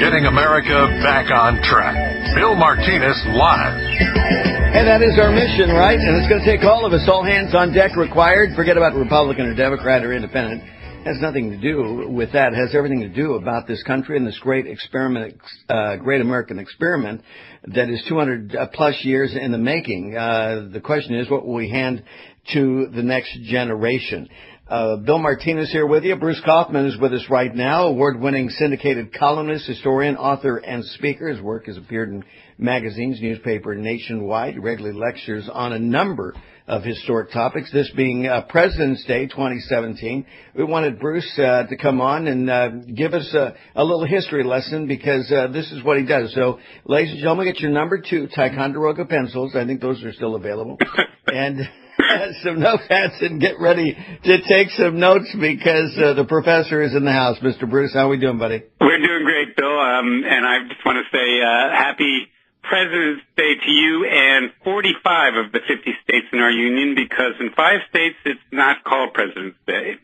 getting America back on track. Bill Martinez live. And that is our mission, right? And it's going to take all of us, all hands on deck required. Forget about Republican or Democrat or Independent. It has nothing to do with that. It has everything to do about this country and this great experiment, great American experiment that is 200 plus years in the making. The question is, what will we hand to the next generation? Bill Martinez here with you. Bruce Kauffmann is with us right now, award-winning syndicated columnist, historian, author, and speaker. His work has appeared in magazines, newspaper nationwide. He regularly lectures on a number of historic topics, this being President's Day 2017. We wanted Bruce to come on and give us a little history lesson because this is what he does. So, ladies and gentlemen, get your number 2 Ticonderoga pencils. I think those are still available. And some notepads and get ready to take some notes because the professor is in the house. Mr. Bruce, how are we doing, buddy? We're doing great, Bill. And I just want to say happy President's Day to you and 45 of the 50 states in our union, because in 5 states it's not called President's Day.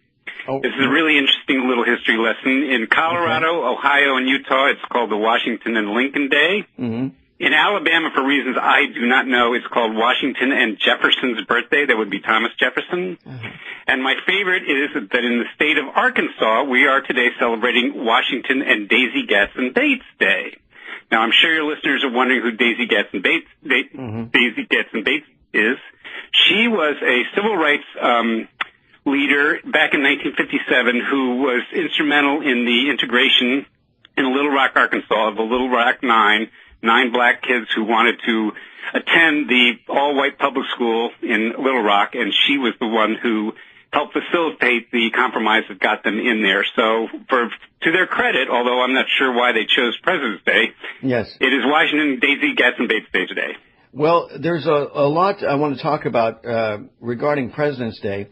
Oh. This is a really interesting little history lesson. In Colorado, Ohio, and Utah, it's called the Washington and Lincoln Day. Mm-hmm. In Alabama, for reasons I do not know, it's called Washington and Jefferson's birthday. That would be Thomas Jefferson. Mm-hmm. And my favorite is that in the state of Arkansas, we are today celebrating Washington and Daisy Gatson Bates Day. Now, I'm sure your listeners are wondering who Daisy Gatson Bates is. She was a civil rights leader back in 1957 who was instrumental in the integration in Little Rock, Arkansas, of the Little Rock Nine black kids who wanted to attend the all-white public school in Little Rock, and she was the one who helped facilitate the compromise that got them in there. So, to their credit, although I'm not sure why they chose President's Day, yes, it is Washington Daisy Gatson Bates Day today. Well, there's a lot I want to talk about regarding President's Day.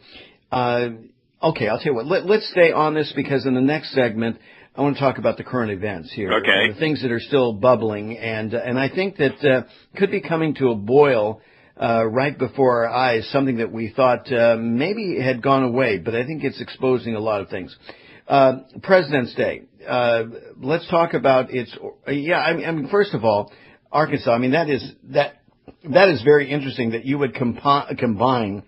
Okay, I'll tell you what. Let's stay on this because in the next segment, I want to talk about the current events here. Okay. The things that are still bubbling, and I think that could be coming to a boil right before our eyes, something that we thought maybe had gone away, but I think it's exposing a lot of things. President's Day. Let's talk about its. I mean, first of all, Arkansas. I mean, that is very interesting that you would combine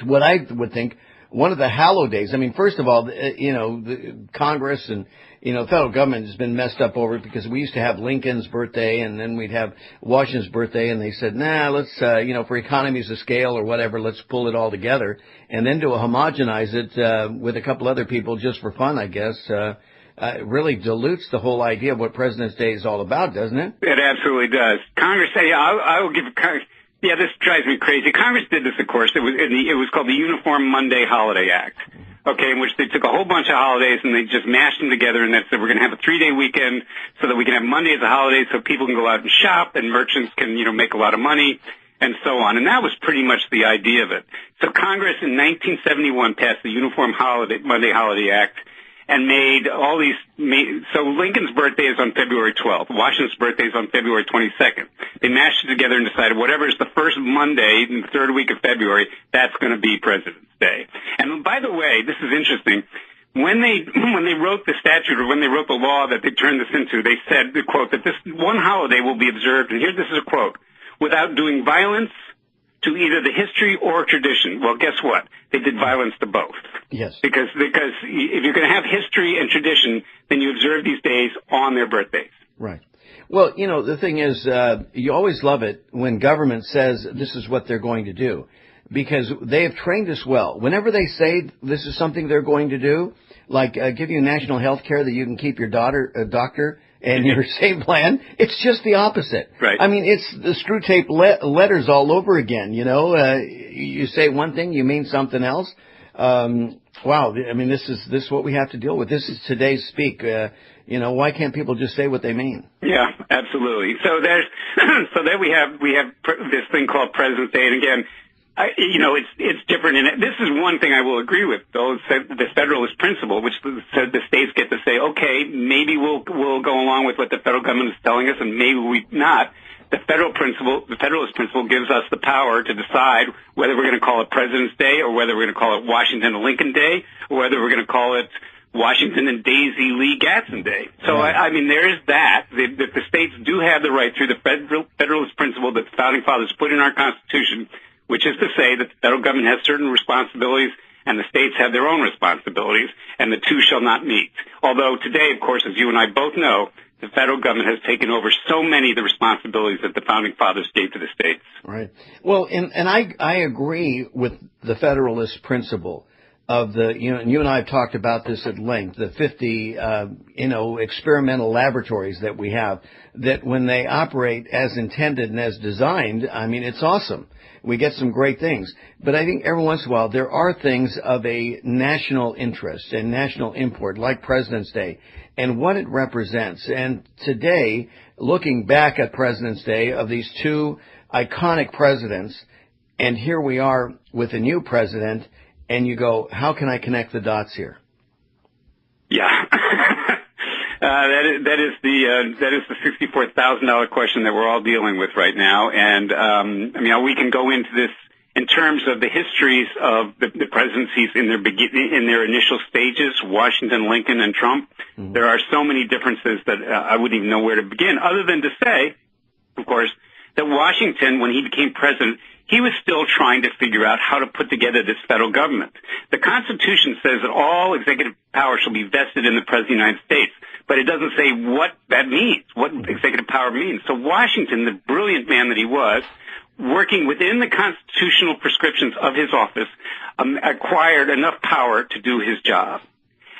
what I would think one of the hallowed days. I mean, first of all, the Congress and, federal government has been messed up over it because we used to have Lincoln's birthday and then we'd have Washington's birthday, and they said, let's, for economies of scale or whatever, let's pull it all together and then to homogenize it with a couple other people just for fun, I guess. It really dilutes the whole idea of what President's Day is all about, doesn't it? It absolutely does. Congress, I will give Congress. Yeah, this drives me crazy. Congress did this, of course. It was called the Uniform Monday Holiday Act, okay, in which they took a whole bunch of holidays and they just mashed them together, and they said we're going to have a 3-day weekend so that we can have Monday as a holiday so people can go out and shop and merchants can, make a lot of money and so on. And that was pretty much the idea of it. So Congress in 1971 passed the Uniform Monday Holiday Act and made all these, so Lincoln's birthday is on February 12th. Washington's birthday is on February 22nd. They mashed it together and decided whatever is the first Monday in the third week of February, that's going to be President's Day. And by the way, this is interesting. When they wrote the statute or when they wrote the law that they turned this into, they said, quote, that this one holiday will be observed, and this is a quote, without doing violence to either the history or tradition. Well, guess what? They did violence to both. Yes. Because if you're going to have history and tradition, then you observe these days on their birthdays. Right. Well, the thing is, you always love it when government says this is what they're going to do, because they have trained us well. Whenever they say this is something they're going to do, like give you national health care that you can keep your doctor and your same plan, it's just the opposite. Right. I mean, it's the screw tape letters all over again, you say one thing, you mean something else. Wow. I mean, this is what we have to deal with. This is today's speak. Why can't people just say what they mean? Yeah, absolutely. So then we have this thing called President's Day. And again, it's different. And this is one thing I will agree with, though, the Federalist principle, which said the states get to say, okay, maybe we'll go along with what the federal government is telling us, and maybe we not. The Federalist principle gives us the power to decide whether we're going to call it President's Day or whether we're going to call it Washington and Lincoln Day or whether we're going to call it Washington and Daisy Lee Gatson Day. So, I mean, there is that the states do have the right through the federalist principle that the Founding Fathers put in our Constitution, which is to say that the federal government has certain responsibilities and the states have their own responsibilities, and the two shall not meet. Although today, of course, as you and I both know, the federal government has taken over so many of the responsibilities that the Founding Fathers gave to the states. Right. Well, and I agree with the federalist principle of the, and you and I have talked about this at length, the 50, experimental laboratories that we have, that when they operate as intended and as designed, I mean, it's awesome. We get some great things. But I think every once in a while there are things of a national interest and national import, like President's Day, and what it represents. And today, looking back at President's Day of these two iconic presidents, and here we are with a new president, and you go, how can I connect the dots here? Yeah. That is the $64,000 question that we're all dealing with right now. And, we can go into this in terms of the histories of the presidencies in their initial stages, Washington, Lincoln, and Trump. Mm-hmm. There are so many differences that I wouldn't even know where to begin, other than to say, of course, that Washington, when he became president, he was still trying to figure out how to put together this federal government. The Constitution says that all executive power shall be vested in the President of the United States, but it doesn't say what that means, what executive power means. So Washington, the brilliant man that he was, working within the constitutional prescriptions of his office, acquired enough power to do his job.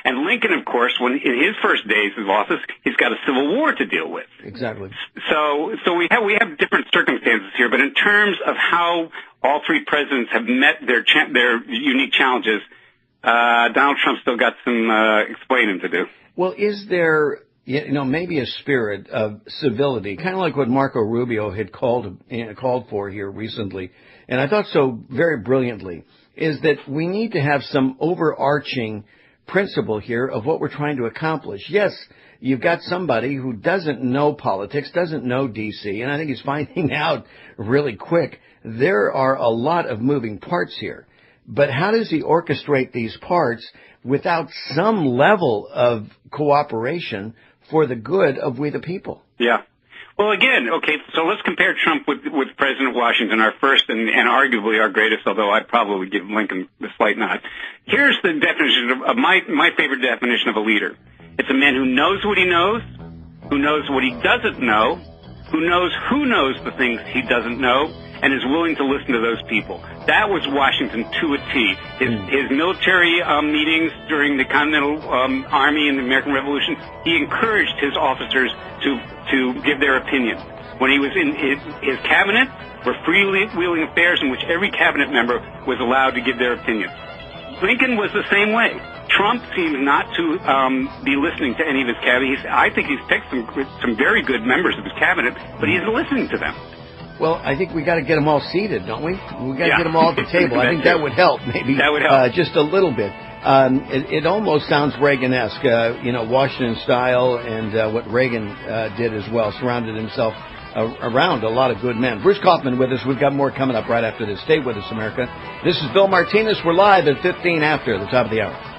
And Lincoln, of course, when in his first days of office, he's got a civil war to deal with. Exactly. So we have different circumstances here, but in terms of how all three presidents have met their unique challenges, Donald Trump still got some explaining to do. Well, is there, maybe a spirit of civility, kind of like what Marco Rubio had called for here recently, and I thought so very brilliantly, is that we need to have some overarching principle here of what we're trying to accomplish. Yes, you've got somebody who doesn't know politics, doesn't know D.C., and I think he's finding out really quick. There are a lot of moving parts here. But how does he orchestrate these parts without some level of cooperation for the good of we the people? Yeah. Well, again, okay, so let's compare Trump with President Washington, our first and arguably our greatest, although I'd probably give Lincoln the slight nod. Here's the definition of my favorite definition of a leader. It's a man who knows what he knows what he doesn't know, who knows the things he doesn't know, and is willing to listen to those people. That was Washington to a T. His military meetings during the Continental Army and the American Revolution, he encouraged his officers to give their opinion. When he was in his cabinet, were freewheeling affairs in which every cabinet member was allowed to give their opinion. Lincoln was the same way. Trump seems not to be listening to any of his cabinet. I think he's picked some very good members of his cabinet, but he isn't listening to them. Well, I think we got to get them all seated, don't we? We got to get them all at the table. I think that would help, maybe. That would help. Just a little bit. It almost sounds Reagan-esque, Washington style, and what Reagan did as well, surrounded himself around a lot of good men. Bruce Kauffman with us. We've got more coming up right after this. Stay with us, America. This is Bill Martinez. We're live at 15 after the top of the hour.